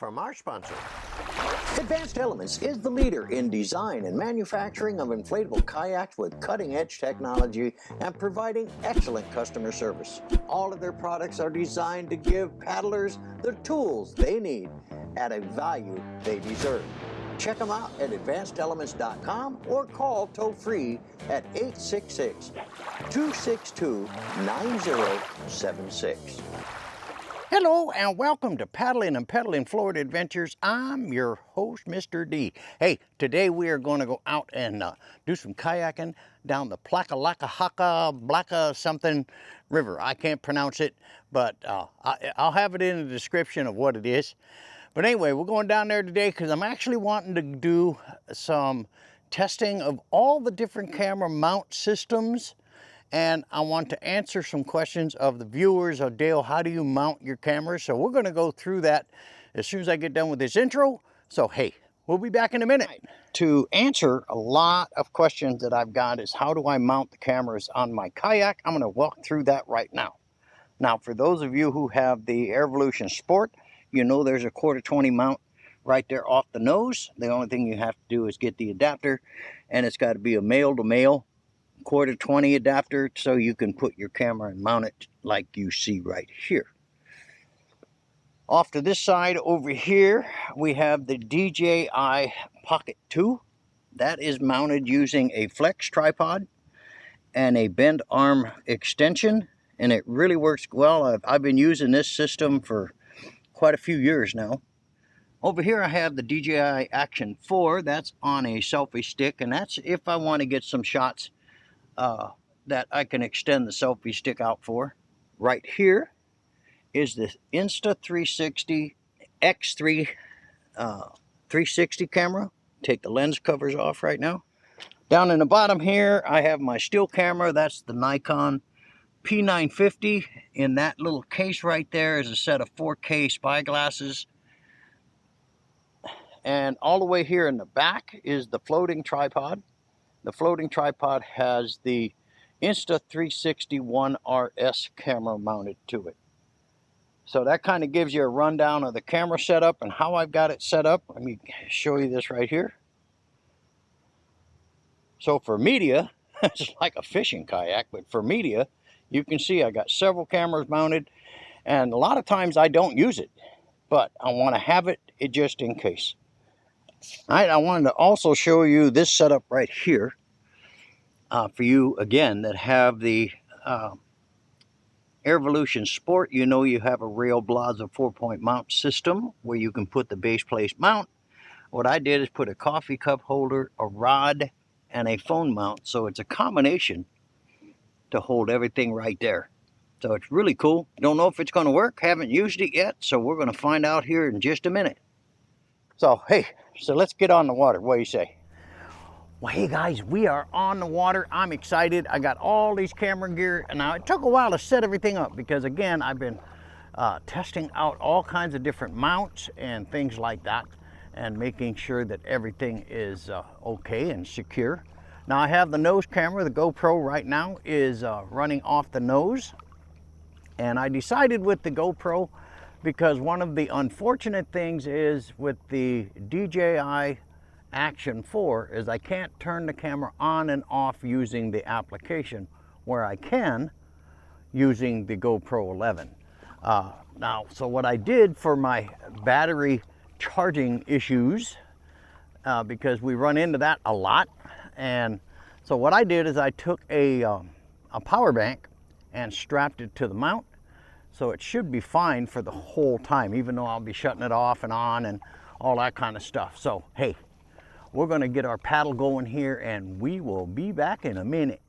from our sponsor. Advanced Elements is the leader in design and manufacturing of inflatable kayaks with cutting-edge technology and providing excellent customer service. All of their products are designed to give paddlers the tools they need at a value they deserve. Check them out at advancedelements.com or call toll-free at 866-262-9076. Hello and welcome to Paddling and Pedaling Florida Adventures. I'm your host, Mr. D. Hey, today we are going to go out and do some kayaking down the Blacka something river. I can't pronounce it, but I'll have it in the description of what it is. But anyway, we're going down there today because I'm actually wanting to do some testing of all the different camera mount systems. And I want to answer some questions of the viewers of Dale, how do you mount your camera? So we're going to go through that as soon as I get done with this intro. So hey, we'll be back in a minute. To answer a lot of questions that I've got is how do I mount the cameras on my kayak? I'm going to walk through that right now. Now, for those of you who have the AirVolution Sport, you know there's a 1/4-20 mount right there off the nose. The only thing you have to do is get the adapter, and it's got to be a male-to-male 1/4-20 adapter so you can put your camera and mount it like you see right here. Off to this side over here we have the DJI Pocket 2. That is mounted using a flex tripod and a bend arm extension, and it really works well. I've been using this system for quite a few years now. Over here I have the DJI Action 4. That's on a selfie stick, and that's if I want to get some shots that I can extend the selfie stick out for. Right here is the Insta360 X3 360 camera. Take the lens covers off right now. Down in the bottom here I have my still camera. That's the Nikon P950. In that little case right there is a set of 4K spy glasses. And all the way here in the back is the floating tripod. The floating tripod has the Insta360 One RS camera mounted to it. So that kind of gives you a rundown of the camera setup and how I've got it set up. Let me show you this right here. So for media, it's like a fishing kayak, but for media, you can see I got several cameras mounted, and a lot of times I don't use it, but I want to have it just in case. All right, I wanted to also show you this setup right here for you, again, that have the AirVolution Sport. You know you have a Rail Blaza 4-point mount system where you can put the base plate mount. What I did is put a coffee cup holder, a rod, and a phone mount. So it's a combination to hold everything right there. So it's really cool. Don't know if it's going to work. Haven't used it yet, so we're going to find out here in just a minute. So, hey, so let's get on the water. What do you say? Well, hey guys, we are on the water. I'm excited. I got all these camera gear, and now it took a while to set everything up because, again, I've been testing out all kinds of different mounts and things like that and making sure that everything is okay and secure. Now, I have the nose camera. The GoPro right now is running off the nose, and I decided with the GoPro because one of the unfortunate things is with the DJI Action 4 is I can't turn the camera on and off using the application where I can using the GoPro 11. Now, so what I did for my battery charging issues, because we run into that a lot, and so what I did is I took a power bank and strapped it to the mount. So it should be fine for the whole time, even though I'll be shutting it off and on and all that kind of stuff. So, hey, we're going to get our paddle going here, and we will be back in a minute.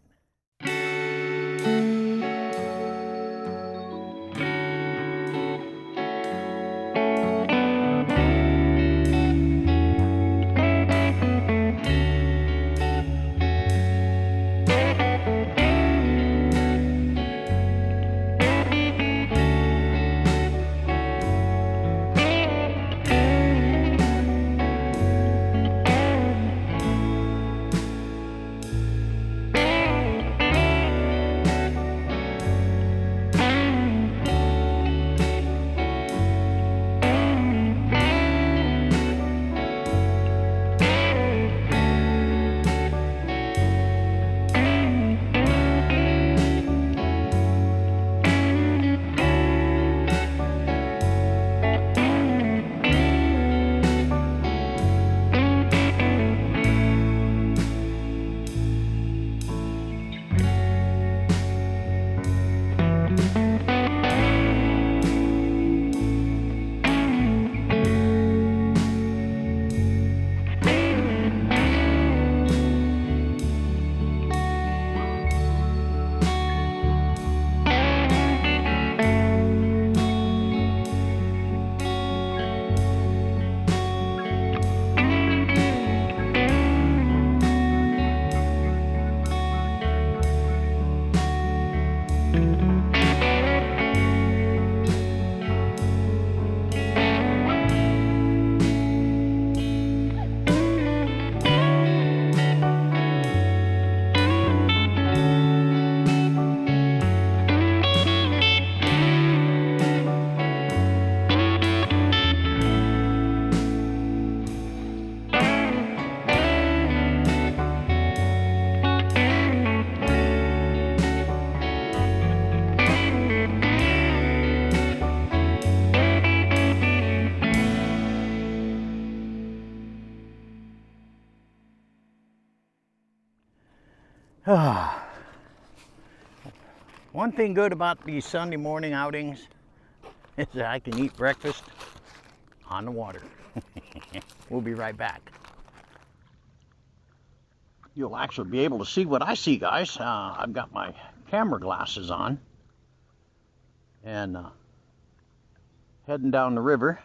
One thing good about these Sunday morning outings is that I can eat breakfast on the water. We'll be right back. You'll actually be able to see what I see, guys. I've got my camera glasses on and heading down the river.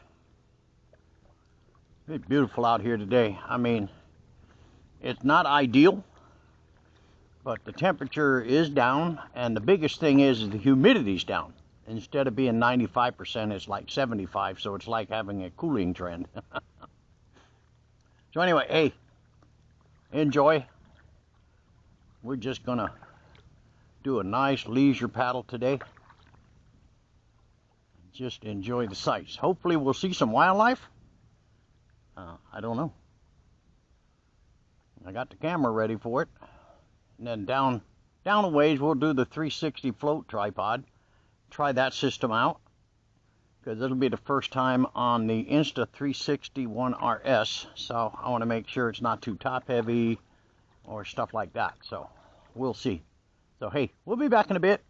It's beautiful out here today. I mean, it's not ideal, but the temperature is down, and the biggest thing is the humidity's down. Instead of being 95%, it's like 75, so it's like having a cooling trend. So anyway, hey, enjoy. We're just gonna do a nice leisure paddle today. Just enjoy the sights. Hopefully we'll see some wildlife. I don't know. I got the camera ready for it. And then down a ways, we'll do the 360 float tripod. Try that system out, because it'll be the first time on the Insta360 1RS. So I want to make sure it's not too top heavy or stuff like that. So we'll see. So hey, we'll be back in a bit.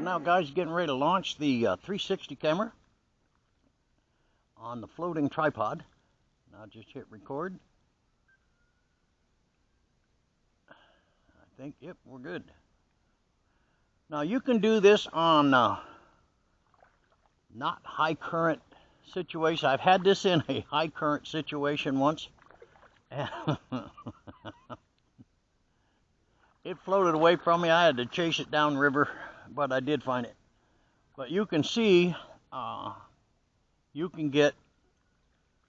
Now guys, getting ready to launch the 360 camera on the floating tripod. Now just hit record. I think, yep, we're good. Now you can do this on not high current situation. I've had this in a high current situation once. It floated away from me. I had to chase it downriver, but I did find it. But you can see, you can get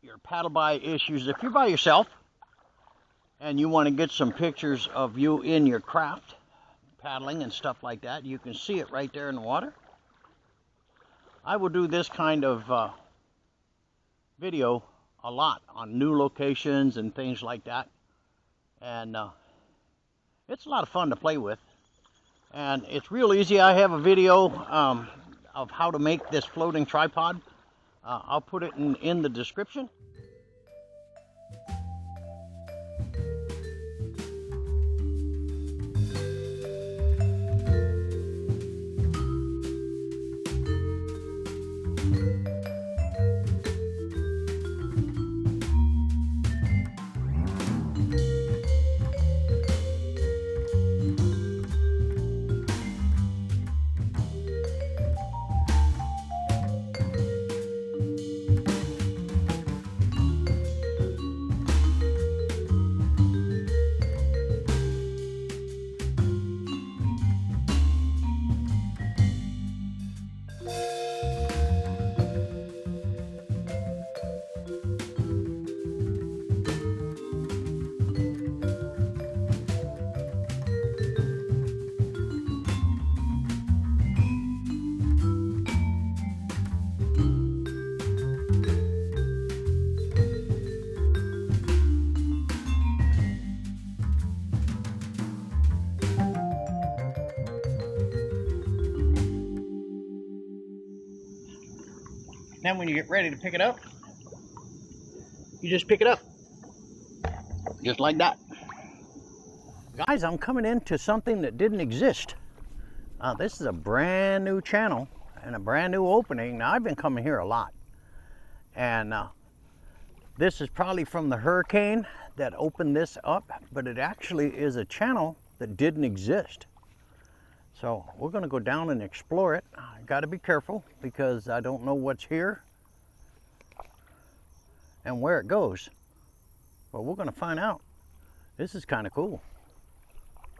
your paddle by issues. If you're by yourself and you want to get some pictures of you in your craft, paddling and stuff like that, you can see it right there in the water. I will do this kind of video a lot on new locations and things like that. And it's a lot of fun to play with. And it's real easy. I have a video of how to make this floating tripod. I'll put it in the description. Then when you get ready to pick it up, you just pick it up. Just like that. Guys, I'm coming into something that didn't exist. This is a brand new channel and a brand new opening. Now, I've been coming here a lot. And this is probably from the hurricane that opened this up, but it actually is a channel that didn't exist. So we're gonna go down and explore it. I gotta be careful because I don't know what's here and where it goes. But we're gonna find out. This is kind of cool.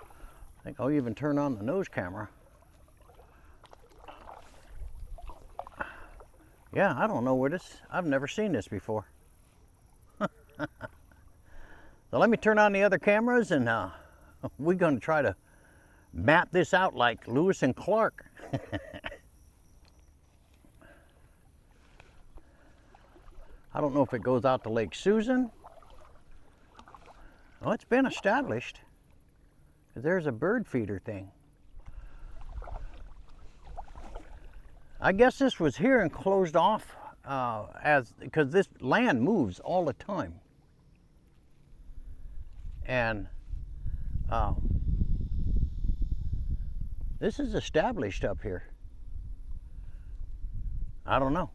I think I'll even turn on the nose camera. Yeah, I don't know where this, I've never seen this before. So let me turn on the other cameras and we're gonna try to map this out like Lewis and Clark. I don't know if it goes out to Lake Susan. Oh, it's been established. There's a bird feeder thing. I guess this was here and closed off because this land moves all the time. And this is established up here. I don't know.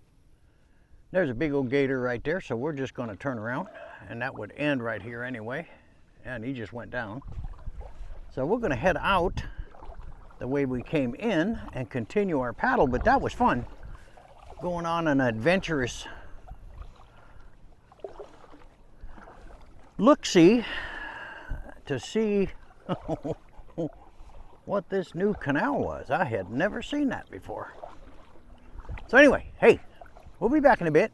There's a big old gator right there, so we're just going to turn around, and that would end right here anyway. And he just went down. So we're going to head out the way we came in and continue our paddle, but that was fun. Going on an adventurous look-see to see what this new canal was. I had never seen that before. So anyway, hey, we'll be back in a bit.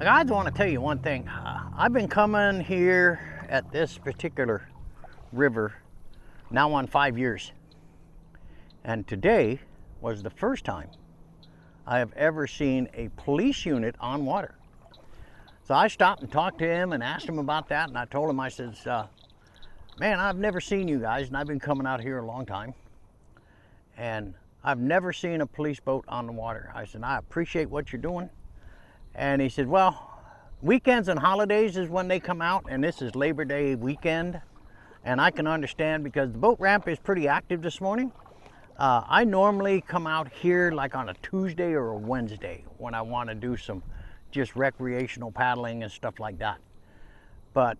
I want to tell you one thing. I've been coming here at this particular river now on 5 years. And today was the first time I have ever seen a police unit on water. So I stopped and talked to him and asked him about that. And I told him, I said, man, I've never seen you guys, and I've been coming out here a long time. And I've never seen a police boat on the water. I said, I appreciate what you're doing. And he said, well, weekends and holidays is when they come out, and this is Labor Day weekend. And I can understand because the boat ramp is pretty active this morning. I normally come out here like on a Tuesday or a Wednesday when I want to do some just recreational paddling and stuff like that. But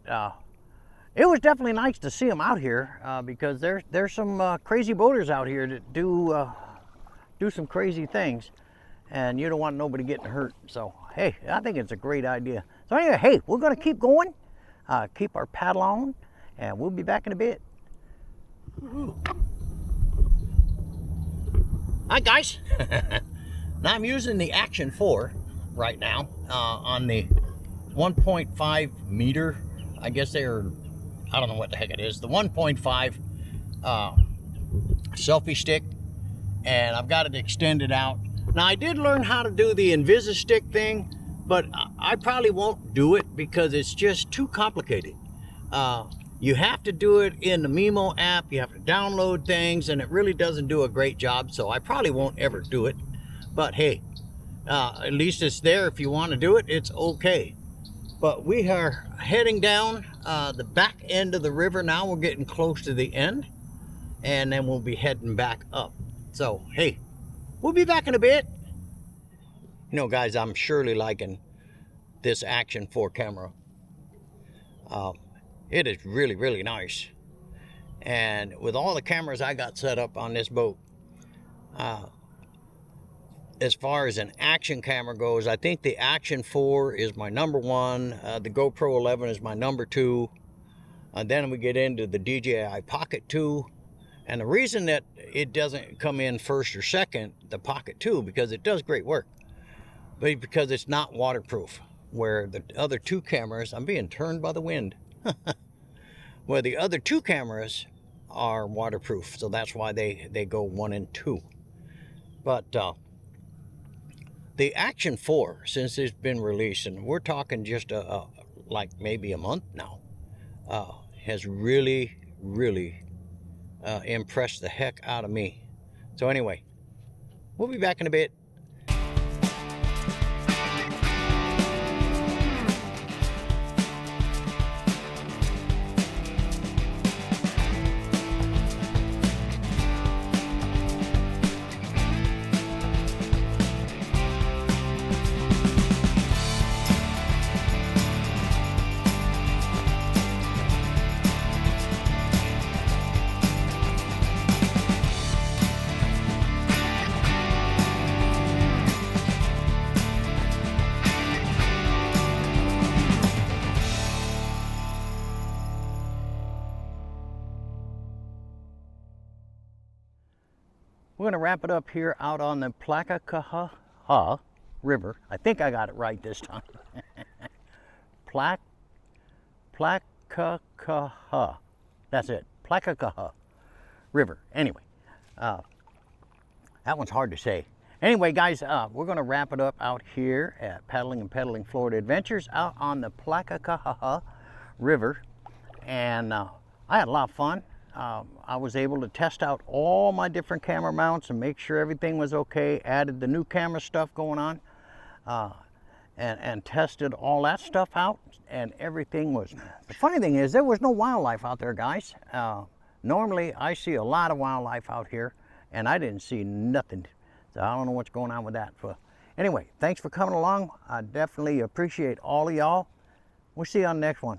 it was definitely nice to see them out here because there's some crazy boaters out here that do some crazy things, and you don't want nobody getting hurt. So hey, I think it's a great idea. So anyway, hey, we're gonna keep going, keep our paddle on, and we'll be back in a bit. Hi guys. Now I'm using the Action 4 right now on the 1.5 meter. I guess they're, I don't know what the heck it is. The 1.5 selfie stick, and I've got it extended out. Now I did learn how to do the Invisi-Stick thing, but I probably won't do it because it's just too complicated. You have to do it in the Mimo app. You have to download things, and it really doesn't do a great job, so I probably won't ever do it. But hey, at least it's there. If you want to do it, it's okay. But we are heading down the back end of the river now. We're getting close to the end, and then we'll be heading back up. So hey, we'll be back in a bit. You know guys, I'm surely liking this Action 4 camera. It is really, really nice. And with all the cameras I got set up on this boat, as far as an action camera goes, I think the Action 4 is my number one. The GoPro 11 is my number two. And then we get into the DJI Pocket 2. And the reason that it doesn't come in first or second, the Pocket 2, because it does great work, but because it's not waterproof. Where the other two cameras, I'm being turned by the wind. Where the other two cameras are waterproof, so that's why they go 1 and 2. But the Action 4, since it's been released, and we're talking just like maybe a month now, has really, really impressed the heck out of me. So anyway, we'll be back in a bit. We're going to wrap it up here out on the Plaquekaha River. I think I got it right this time. Plaquekaha. That's it. Plaquekaha River. Anyway, that one's hard to say. Anyway, guys, we're going to wrap it up out here at Paddling and Pedaling Florida Adventures out on the Plaquekaha River. And I had a lot of fun. I was able to test out all my different camera mounts and make sure everything was okay. Added the new camera stuff going on, and tested all that stuff out, and everything was. The funny thing is, there was no wildlife out there, guys. Normally, I see a lot of wildlife out here, and I didn't see nothing. So I don't know what's going on with that. But anyway, thanks for coming along. I definitely appreciate all of y'all. We'll see you on the next one.